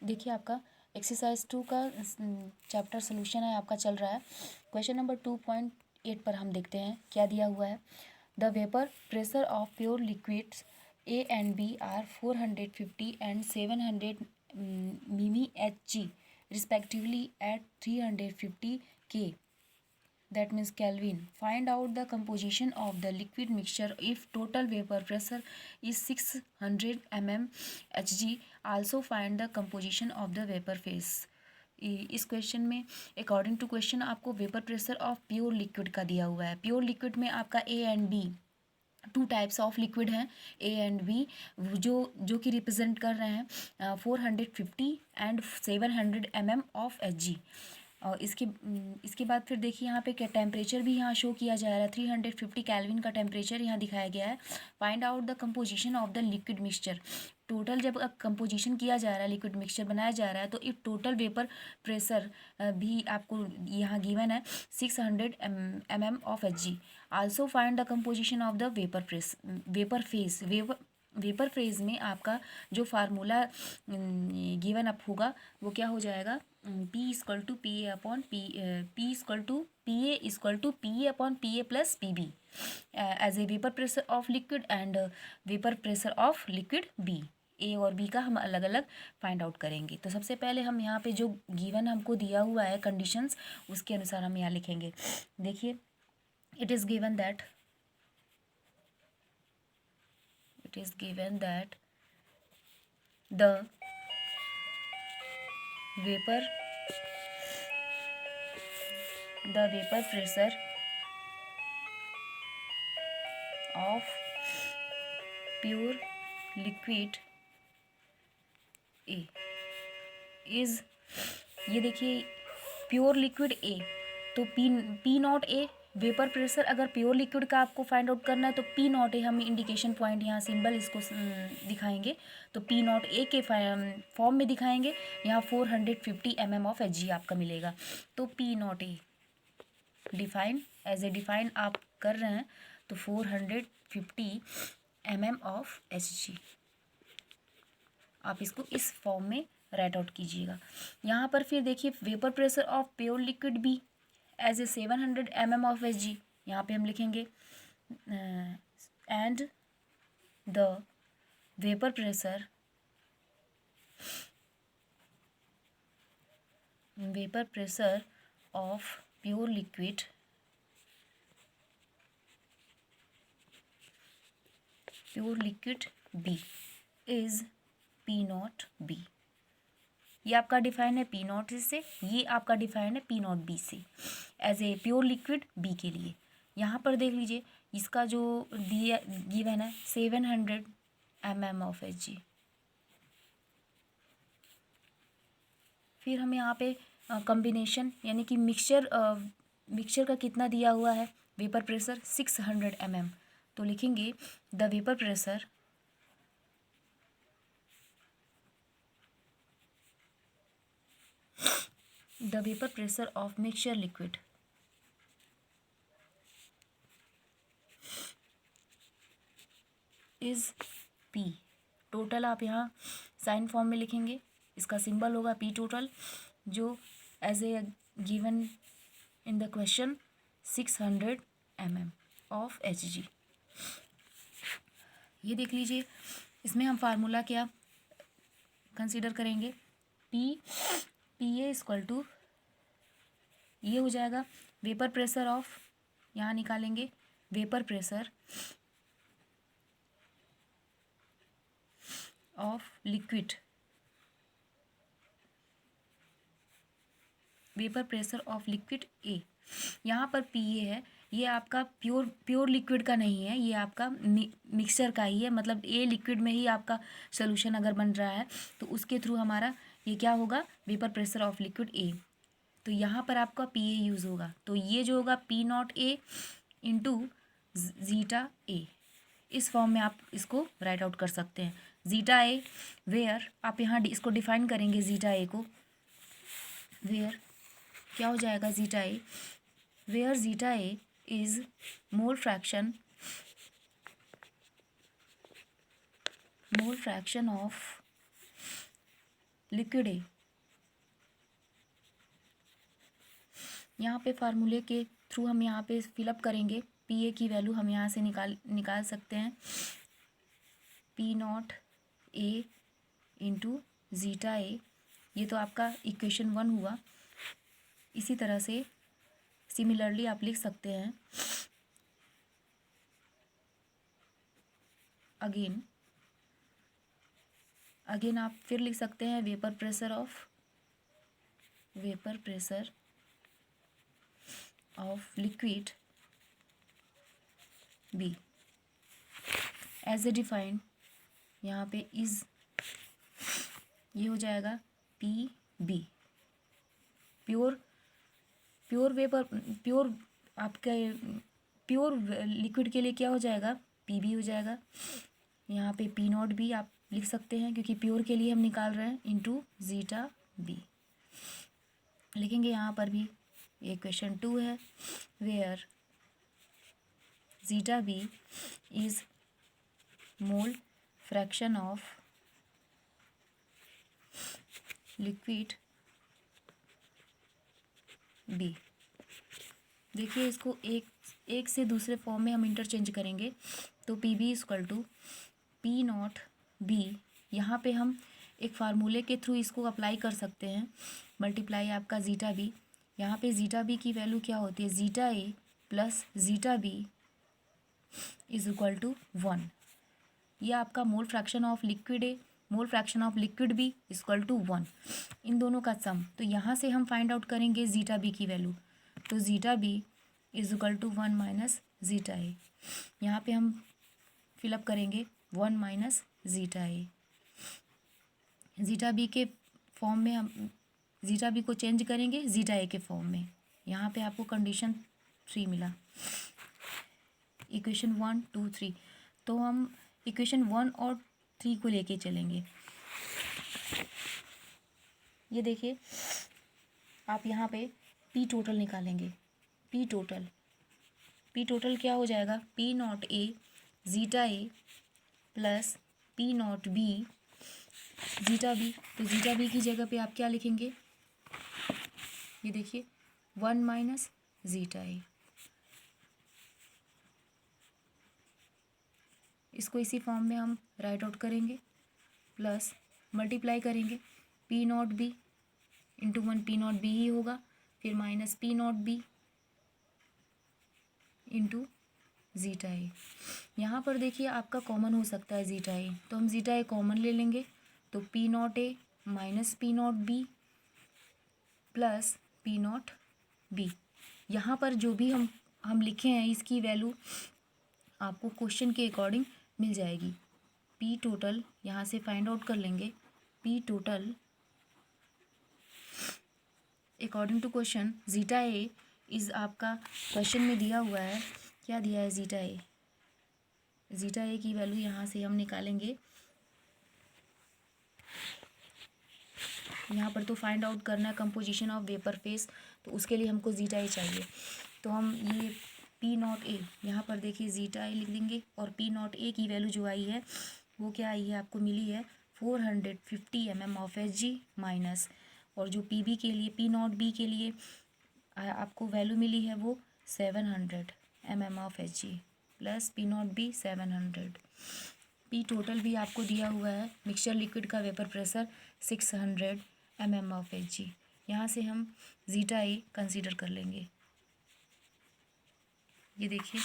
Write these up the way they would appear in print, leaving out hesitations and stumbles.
देखिए आपका एक्सरसाइज 2 का चैप्टर सोल्यूशन है आपका चल रहा है। क्वेश्चन नंबर 2.8 पर हम देखते हैं क्या दिया हुआ है। The vapour pressure of pure liquids A and B are 450 and 700 mmHg respectively at 350 K, that means Kelvin. Find out the composition of the liquid mixture if total vapor pressure is 600 mmHg. Also find the composition of the vapor phase. इस question में according to question आपको vapour pressure of pure liquid का दिया हुआ है। Pure liquid में आपका A and B two types of liquid हैं, ए एंड बी, जो कि रिप्रेजेंट कर रहे हैं 450 एंड 700 ऑफ Hg। और इसके बाद फिर देखिए यहाँ पे क्या टेम्परेचर भी यहाँ शो किया जा रहा है। 350 कैल्विन का टेम्परेचर यहाँ दिखाया गया है। Find out the composition of the liquid mixture. Total जब कंपोजिशन किया जा रहा है, लिक्विड मिक्सचर बनाया जा रहा है, तो इफ टोटल वेपर प्रेशर भी आपको यहाँ गिवन है 600 mm of Hg। Also find the composition of the vapour phase. Vapour phase में आपका जो फार्मूला गिवन अप होगा वो क्या हो जाएगा, P equal to P A upon P equal to P A upon P A plus P B as A vapour pressure of liquid and vapour pressure of liquid B. A और B का हम अलग अलग find out करेंगे। तो सबसे पहले हम यहाँ पे जो गिवन हमको दिया हुआ है कंडीशंस, उसके अनुसार हम यहाँ लिखेंगे। देखिए it is given that the vapor pressure of pure liquid A is, ये देखिए प्योर लिक्विड ए, तो P not a vapour pressure अगर प्योर लिक्विड का आपको फाइंड आउट करना है तो पी नॉट ए हम इंडिकेशन पॉइंट यहाँ सिंबल इसको दिखाएंगे, तो पी नॉट ए के फॉर्म में दिखाएंगे। यहाँ 450 mm ऑफ Hg आपका मिलेगा। तो P not A define as A define आप कर रहे हैं तो 450 mm ऑफ Hg आप इसको इस फॉर्म में राइट आउट कीजिएगा। यहाँ पर फिर देखिए vapour pressure of pure liquid B as A 700 mm of Hg, यहाँ पे हम लिखेंगे and the vapour pressure of pure liquid B is P not B. ये आपका डिफाइन है पी नॉट से, ये आपका डिफाइन है पी नॉट बी से as A pure liquid B के लिए। यहाँ पर देख लीजिए इसका जो दिया गिवन है 700 mm ऑफ Hg। फिर हमें यहाँ पे कॉम्बिनेशन यानी कि मिक्सचर का कितना दिया हुआ है, वेपर प्रेशर 600 mm, तो लिखेंगे the vapour pressure of mixture liquid is P total. आप यहाँ साइन फॉर्म में लिखेंगे, इसका सिंबल होगा P टोटल, जो as A given in the question 600 mm of Hg। ये देख लीजिए इसमें हम फार्मूला क्या कंसीडर करेंगे, पी ए इक्वल टू ये हो जाएगा वेपर प्रेशर ऑफ, यहाँ निकालेंगे vapour pressure of liquid, vapour pressure of liquid A. यहाँ पर पी ए है, ये आपका प्योर लिक्विड का नहीं है, ये आपका मिक्सचर का ही है। मतलब ए लिक्विड में ही आपका सोल्यूशन अगर बन रहा है तो उसके थ्रू हमारा ये क्या होगा, वेपर प्रेशर ऑफ लिक्विड ए। तो यहाँ पर आपका पी ए यूज़ होगा, तो ये जो होगा P not A into zeta A, इस फॉर्म में आप इसको राइट आउट कर सकते हैं। जीटा ए वेयर आप यहाँ इसको डिफाइन करेंगे, जीटा ए को वेयर क्या हो जाएगा, zeta A where zeta A is mole fraction of liquid A. यहाँ पे फार्मूले के थ्रू हम यहाँ पे फिलअप करेंगे। पी ए की वैल्यू हम यहाँ से निकाल सकते हैं, P not A into zeta A. ये तो आपका इक्वेशन 1 हुआ। इसी तरह से सिमिलरली आप लिख सकते हैं अगेन आप फिर लिख सकते हैं vapour pressure of liquid B as A defined. यहाँ पे इज ये हो जाएगा पी बी। प्योर लिक्विड के लिए क्या हो जाएगा, पी बी हो जाएगा। यहाँ पे पी नॉट बी आप लिख सकते हैं क्योंकि प्योर के लिए हम निकाल रहे हैं, इंटू ज़ीटा बी लिखेंगे। यहाँ पर भी ये क्वेश्चन 2 है, where zeta B is mole fraction of liquid B. देखिए इसको एक से दूसरे फॉर्म में हम इंटरचेंज करेंगे, तो P B equal to P not B. यहाँ पे हम एक फार्मूले के थ्रू इसको अप्लाई कर सकते हैं, मल्टीप्लाई आपका ज़ीटा बी। यहाँ पे ज़ीटा बी की वैल्यू क्या होती है, zeta A plus zeta B is equal to 1। यह आपका mole fraction of liquid A, mole fraction of liquid B equal to 1, इन दोनों का सम। तो यहाँ से हम फाइंड आउट करेंगे ज़ीटा बी की वैल्यू, तो zeta B is equal to 1 minus zeta A. यहाँ पे हम फिलअप करेंगे 1 minus zeta A. Zeta B के फॉर्म में हम ज़ीटा बी को चेंज करेंगे ज़ीटा ए के फॉर्म में। यहाँ पे आपको कंडीशन 3 मिला, इक्वेशन 1 2 3। तो हम इक्वेशन 1 और 3 को लेके चलेंगे। ये देखिए आप यहाँ पे पी टोटल निकालेंगे। पी टोटल क्या हो जाएगा, P not A zeta A plus P not B zeta B. तो ज़ीटा बी की जगह पे आप क्या लिखेंगे, ये देखिए 1 माइनस ज़ीटा ए। इसको इसी फॉर्म में हम राइट आउट करेंगे, प्लस मल्टीप्लाई करेंगे P not B into 1 P not B ही होगा, फिर minus P not B into zeta A. यहाँ पर देखिए आपका कॉमन हो सकता है ज़ीटा ए, तो हम ज़ीटा ए कॉमन ले लेंगे, तो P not a minus P not be plus P not B. यहाँ पर जो भी हम लिखे हैं इसकी वैल्यू आपको क्वेश्चन के अकॉर्डिंग मिल जाएगी। पी टोटल यहाँ से फाइंड आउट कर लेंगे, P total according to question zeta A is आपका क्वेश्चन में दिया हुआ है, क्या दिया है ज़ीटा ए। ज़ीटा ए की वैल्यू यहाँ से हम निकालेंगे। यहाँ पर तो फाइंड आउट करना है कंपोजिशन ऑफ वेपर फेस, तो उसके लिए हमको ज़ीटा ए चाहिए। तो हम ये पी नॉट ए यहाँ पर देखिए ज़ीटा ए लिख देंगे, और पी नॉट ए की वैल्यू जो आई है वो क्या आई है, आपको मिली है 450 mm of H ji minus, और जो पी बी के लिए पी नॉट बी के लिए आपको वैल्यू मिली है वो 700 mm of H ji plus P not be 700। P total भी आपको दिया हुआ है, मिक्सचर लिक्विड का vapour pressure 600 mm of H जी। यहाँ से हम ज़ीटा ए कंसीडर कर लेंगे, ये देखिए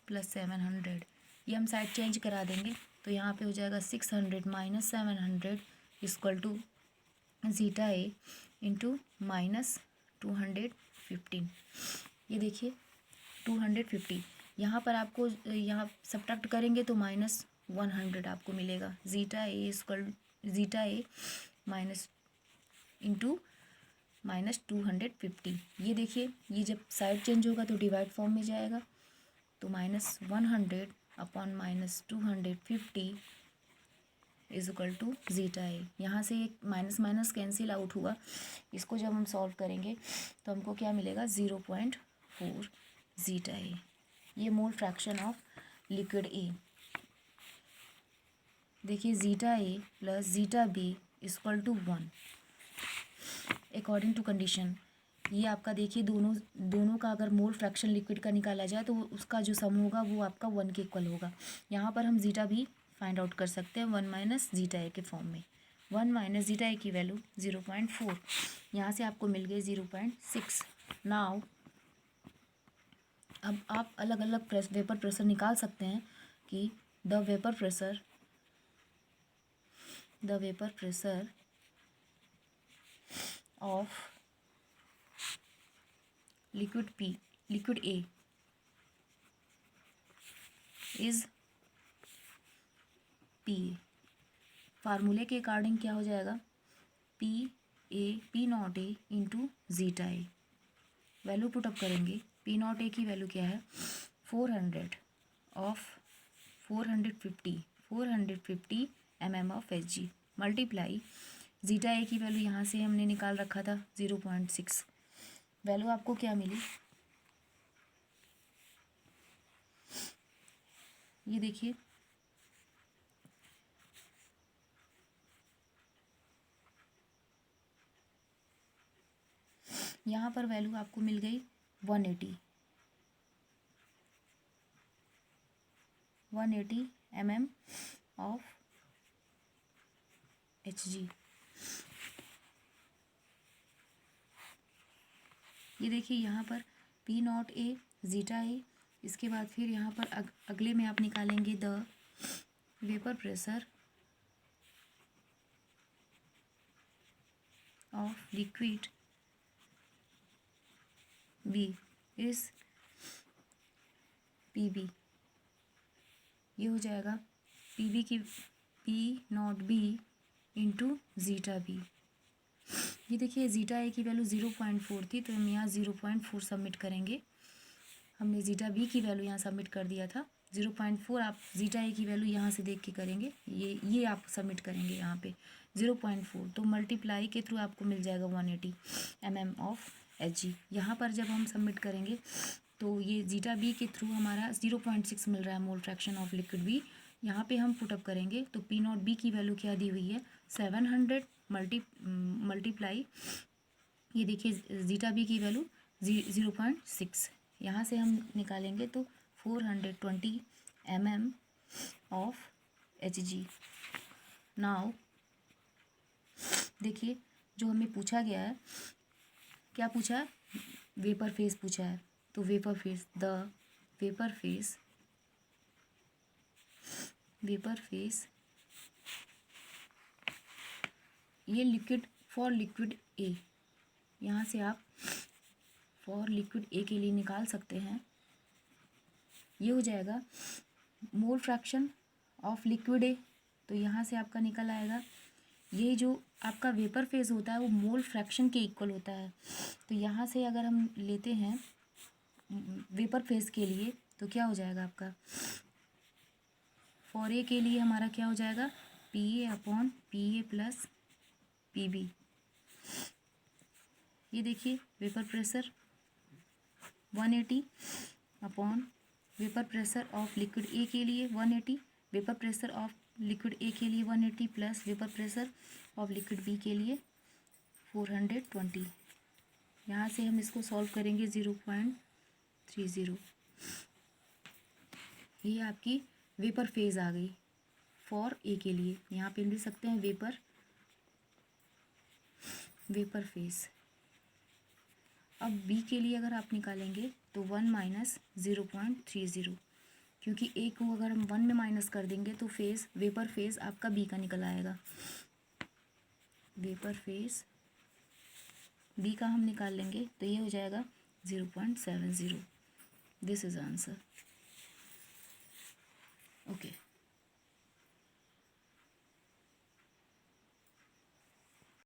प्लस 700, ये हम साइड चेंज करा देंगे, तो यहाँ पे हो जाएगा 600 minus 700 equal to zeta A into minus 215। ये देखिए 250, यहाँ पर आपको यहाँ सब्ट्रैक्ट करेंगे तो माइनस 100 आपको मिलेगा। ज़ीटा ए माइनस इंटू माइनस 250। ये देखिए ये जब साइड चेंज होगा तो डिवाइड फॉर्म में जाएगा, तो minus 100 upon minus 250 is equal to zeta A. यहाँ से एक माइनस माइनस कैंसिल आउट हुआ, इसको जब हम सॉल्व करेंगे तो हमको क्या मिलेगा 0.4 ज़ीटा ए। ये mole fraction of liquid A. देखिए zeta A plus zeta B equal to 1 according to condition. ये आपका देखिए दोनों का अगर मोल फ्रैक्शन लिक्विड का निकाला जाए तो उसका जो सम होगा वो आपका 1 के इक्वल होगा। यहाँ पर हम जीटा भी फाइंड आउट कर सकते हैं 1 माइनस जीटा ए के फॉर्म में। 1 माइनस जीटा ए की वैल्यू 0.4, यहाँ से आपको मिल गई 0.6। नाउ अब आप अलग अलग वेपर प्रेशर निकाल सकते हैं कि the vapour pressure of liquid A is P. फार्मूले के अकॉर्डिंग क्या हो जाएगा, P not A into zeta A. Value put up करेंगे, पी नॉट ए की वैल्यू क्या है 400 of 450 mm of H G multiply zeta A की वैल्यू यहाँ से हमने निकाल रखा था 0.6। वैल्यू आपको क्या मिली, ये देखिए यहाँ पर वैल्यू आपको मिल गई 180 mm ऑफ एच जी। ये देखिए यहाँ पर P not A zeta A, इसके बाद फिर यहाँ पर अगले में आप निकालेंगे the vapour pressure of liquid B is P B. ये हो जाएगा पी बी की P not B into zeta B. ये देखिए जीटा ए की वैल्यू 0.4 थी तो हम यहाँ 0.4 सबमिट करेंगे। हमने जीटा बी की वैल्यू यहाँ सबमिट कर दिया था 0.4। आप जीटा ए की वैल्यू यहाँ से देख के करेंगे, ये आप सबमिट करेंगे यहाँ पे 0.4, तो मल्टीप्लाई के थ्रू आपको मिल जाएगा 180 mm ऑफ एच जी। यहाँ पर जब हम सबमिट करेंगे तो ये जीटा बी के थ्रू हमारा 0.6 मिल रहा है mole fraction of liquid B. यहाँ पे हम पुटअप करेंगे तो पी नॉट बी की वैल्यू क्या दी हुई है 700 मल्टीप्लाई, ये देखिए जीटा बी की वैल्यू 0.6, यहाँ से हम निकालेंगे तो 420 mm of H ji. Now देखिए जो हमें पूछा गया है, क्या पूछा है, वेपर फेस पूछा है। तो वेपर फेस ये लिक्विड फॉर लिक्विड ए, यहाँ से आप फॉर लिक्विड ए के लिए निकाल सकते हैं। ये हो जाएगा मोल फ्रैक्शन ऑफ लिक्विड ए, तो यहाँ से आपका निकल आएगा ये जो आपका वेपर फेज होता है वो मोल फ्रैक्शन के इक्वल होता है। तो यहाँ से अगर हम लेते हैं वेपर फेज के लिए तो क्या हो जाएगा आपका, फॉर ए के लिए हमारा क्या हो जाएगा P A upon P A plus P B. ये देखिए vapour pressure 180 upon vapour pressure of liquid A के लिए 180, vapour pressure of liquid A के लिए 180 plus vapour pressure of liquid B के लिए 420। यहाँ से हम इसको सॉल्व करेंगे 0.30। ये आपकी वेपर फेज आ गई फॉर ए के लिए। यहाँ पे लिख सकते हैं वेपर फेज। अब बी के लिए अगर आप निकालेंगे तो 1 माइनस 0.30, क्योंकि ए को अगर हम 1 में माइनस कर देंगे तो वेपर फेज आपका बी का निकल आएगा। वेपर फेज बी का हम निकाल लेंगे तो ये हो जाएगा 0.70। This is answer.